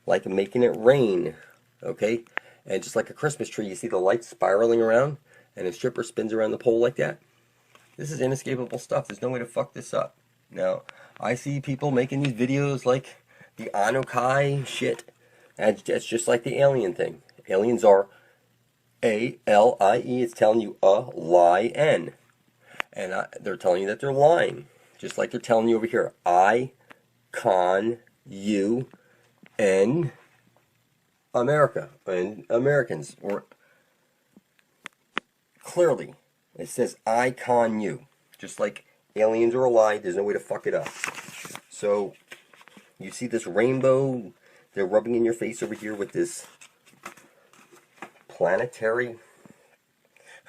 like making it rain, okay? And just like a Christmas tree, you see the lights spiraling around, and a stripper spins around the pole like that. This is inescapable stuff. There's no way to fuck this up. Now, I see people making these videos like the Anukai shit, and it's just like the alien thing. Aliens are A-L-I-E. It's telling you a-lie-N. And they're telling you that they're lying. Just like they're telling you over here. I-con-you-N America. And Americans. Or clearly, it says I-con-you. Just like aliens are a lie. There's no way to fuck it up. So, you see this rainbow they're rubbing in your face over here with this planetary,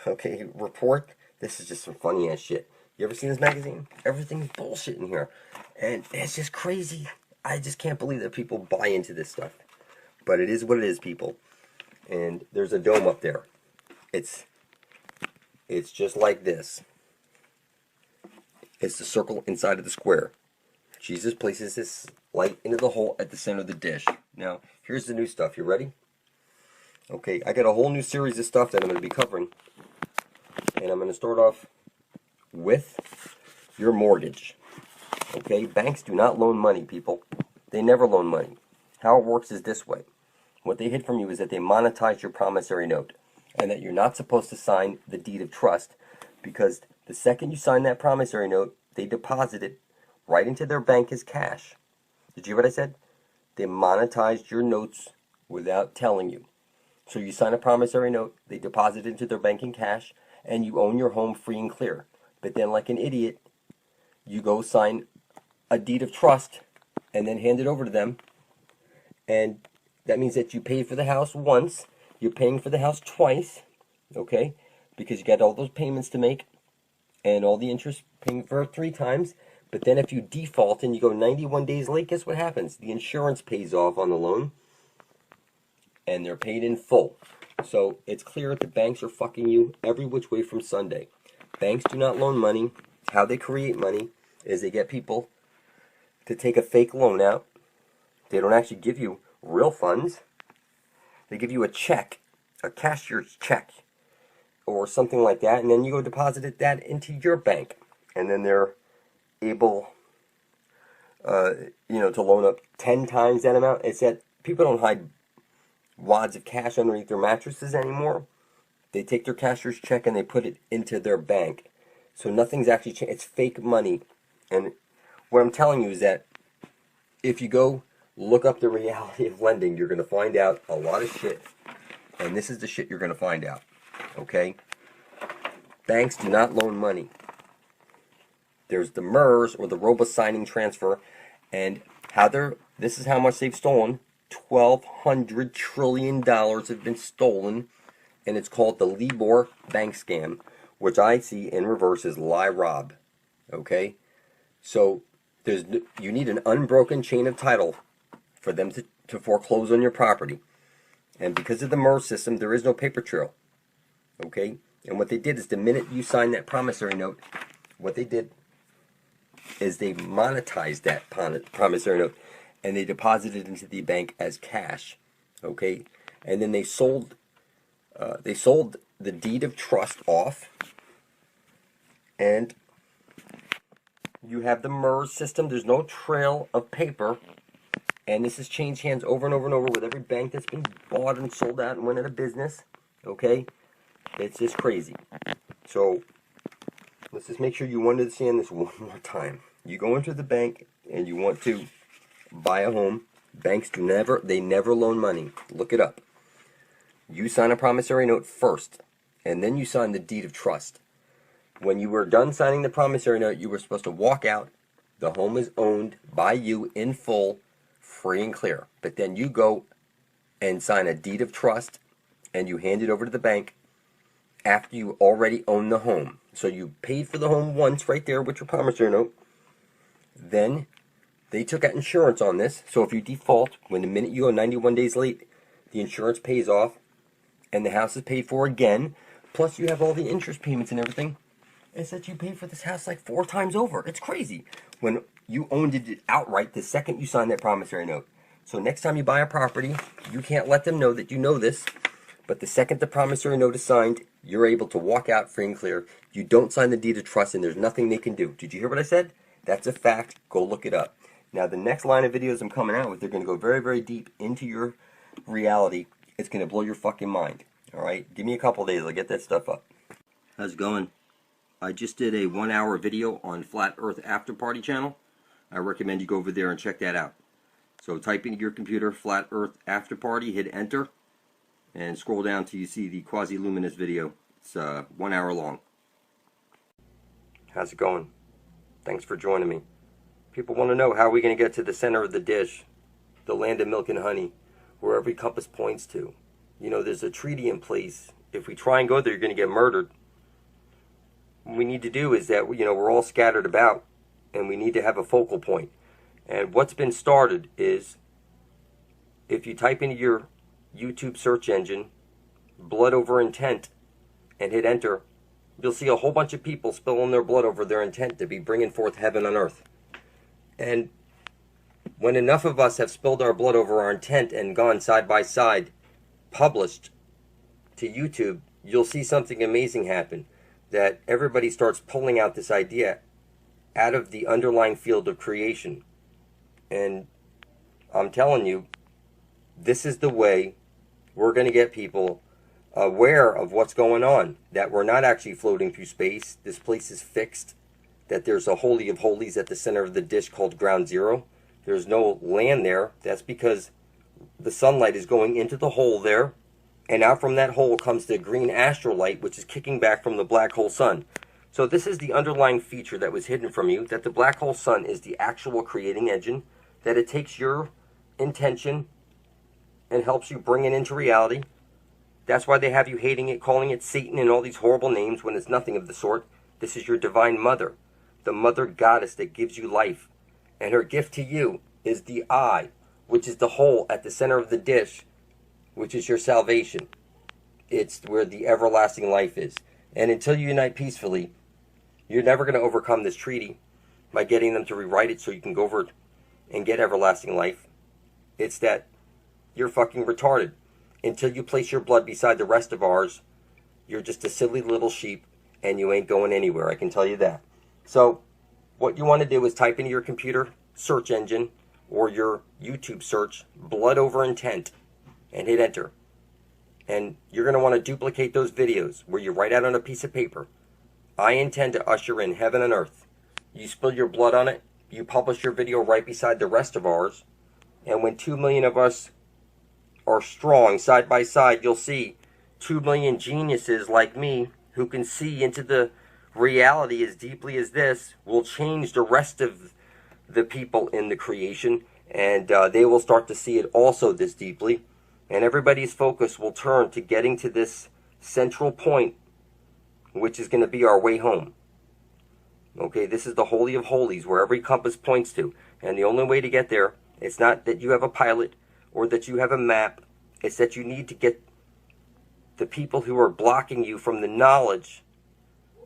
report. This is just some funny ass shit. You ever seen this magazine? Everything's bullshit in here. And it's just crazy. I just can't believe that people buy into this stuff. But it is what it is, people. And there's a dome up there. It's just like this. It's the circle inside of the square. Jesus places this light into the hole at the center of the dish. Now, here's the new stuff. You ready? Okay, I got a whole new series of stuff that I'm going to be covering. And I'm going to start off with your mortgage. Okay, banks do not loan money, people. They never loan money. How it works is this way. What they hid from you is that they monetize your promissory note. And that you're not supposed to sign the deed of trust. Because the second you sign that promissory note, they deposit it right into their bank as cash. Did you hear what I said? They monetized your notes without telling you. So you sign a promissory note, they deposit it into their bank in cash, and you own your home free and clear. But then, like an idiot, you go sign a deed of trust and then hand it over to them. And that means that you paid for the house once, you're paying for the house twice, okay? Because you got all those payments to make and all the interest paying for it 3 times. But then if you default and you go 91 days late, guess what happens? The insurance pays off on the loan and they're paid in full. So it's clear that the banks are fucking you every which way from Sunday. Banks do not loan money. How they create money is they get people to take a fake loan out. They don't actually give you real funds. They give you a check, a cashier's check, or something like that, and then you go deposit that into your bank. And then they're able, to loan up 10 times that amount. It's that people don't hide wads of cash underneath their mattresses anymore. They take their cashier's check and they put it into their bank. So nothing's actually changed. It's fake money. And what I'm telling you is that if you go look up the reality of lending, you're going to find out a lot of shit. And this is the shit you're going to find out. Okay? Banks do not loan money. There's the MERS, or the robo-signing transfer, and this is how much they've stolen. $1,200 trillion have been stolen, and it's called the Libor bank scam, which I see in reverse as lie rob. Okay? So, you need an unbroken chain of title for them to foreclose on your property. And because of the MERS system, there is no paper trail. Okay? And what they did is the minute you sign that promissory note, what they did is they monetized that promissory note and they deposited it into the bank as cash. Okay? And then they sold the deed of trust off, and you have the MERS system. There's no trail of paper, and this has changed hands over and over and over with every bank that's been bought and sold out and went out of business. Okay? It's just crazy. So, let's just make sure you understand this one more time. You go into the bank and you want to buy a home. Banks never loan money. Look it up. You sign a promissory note first, and then you sign the deed of trust. When you were done signing the promissory note, you were supposed to walk out. The home is owned by you in full, free and clear. But then you go and sign a deed of trust, and you hand it over to the bank after you already own the home. So you paid for the home once right there with your promissory note. Then they took out insurance on this. So if you default, when the minute you go 91 days late, the insurance pays off and the house is paid for again. Plus you have all the interest payments and everything. It's that you paid for this house like 4 times over. It's crazy. When you owned it outright the second you signed that promissory note. So next time you buy a property, you can't let them know that you know this, but the second the promissory note is signed, you're able to walk out free and clear. You don't sign the deed of trust and there's nothing they can do. Did you hear what I said? That's a fact. Go look it up. Now the next line of videos I'm coming out with, they're going to go very, very deep into your reality. It's going to blow your fucking mind. Alright? Give me a couple days. I'll get that stuff up. How's it going? I just did a 1-hour video on Flat Earth After Party channel. I recommend you go over there and check that out. So type into your computer Flat Earth After Party, hit enter, and scroll down till you see the quasi-luminous video. It's 1 hour long. How's it going? Thanks for joining me. People want to know, how are we going to get to the center of the dish, the land of milk and honey, where every compass points to? You know, there's a treaty in place. If we try and go there, you're going to get murdered. What we need to do is that, you know, we're all scattered about, and we need to have a focal point. And what's been started is, if you type into your YouTube search engine, blood over intent, and hit enter, you'll see a whole bunch of people spilling their blood over their intent to be bringing forth heaven on earth. And when enough of us have spilled our blood over our intent and gone side by side, published to YouTube, you'll see something amazing happen. That everybody starts pulling out this idea out of the underlying field of creation. And I'm telling you, this is the way we're going to get people aware of what's going on. That we're not actually floating through space. This place is fixed. That there's a holy of holies at the center of the dish called ground zero. There's no land there. That's because the sunlight is going into the hole there. And out from that hole comes the green astral light, which is kicking back from the black hole sun. So this is the underlying feature that was hidden from you, that the black hole sun is the actual creating engine, that it takes your intention and helps you bring it into reality. That's why they have you hating it, calling it Satan and all these horrible names when it's nothing of the sort. This is your divine mother, the mother goddess that gives you life. And her gift to you is the eye, which is the hole at the center of the dish, which is your salvation. It's where the everlasting life is. And until you unite peacefully, you're never going to overcome this treaty by getting them to rewrite it so you can go over it and get everlasting life. It's that you're fucking retarded. Until you place your blood beside the rest of ours, you're just a silly little sheep and you ain't going anywhere, I can tell you that. So what you want to do is type into your computer search engine or your YouTube search, blood over intent, and hit enter. And you're going to want to duplicate those videos where you write out on a piece of paper, I intend to usher in heaven and earth. You spill your blood on it, you publish your video right beside the rest of ours, and when 2 million of us are strong side by side, you'll see 2 million geniuses like me who can see into the reality as deeply as this will change the rest of the people in the creation, and they will start to see it also this deeply. And everybody's focus will turn to getting to this central point, which is going to be our way home. Okay, this is the Holy of Holies, where every compass points to. And the only way to get there, it's not that you have a pilot or that you have a map. It's that you need to get the people who are blocking you from the knowledge,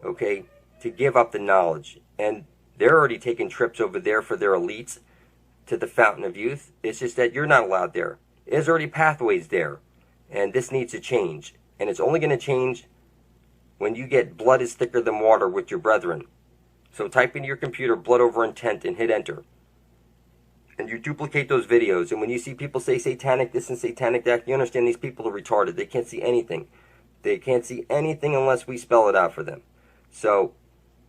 okay, to give up the knowledge. And they're already taking trips over there for their elites to the Fountain of Youth. It's just that you're not allowed there. There's already pathways there, and this needs to change. And it's only going to change when you get blood is thicker than water with your brethren. So type into your computer blood over intent and hit enter. And you duplicate those videos. And when you see people say satanic this and satanic that, you understand these people are retarded. They can't see anything. They can't see anything unless we spell it out for them. So,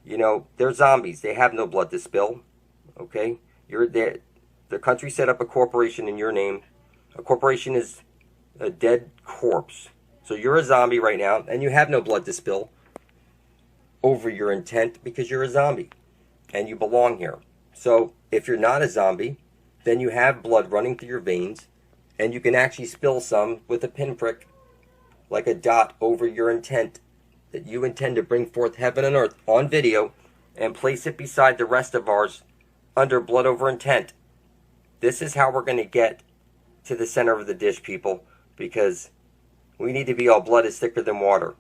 you know, they're zombies. They have no blood to spill. Okay? You're there. The country set up a corporation in your name. A corporation is a dead corpse. So you're a zombie right now, and you have no blood to spill over your intent because you're a zombie, and you belong here. So if you're not a zombie, then you have blood running through your veins, and you can actually spill some with a pinprick, like a dot over your intent, that you intend to bring forth heaven and earth on video, and place it beside the rest of ours under blood over intent. This is how we're going to get to the center of the dish, people, because we need to be all blood is thicker than water.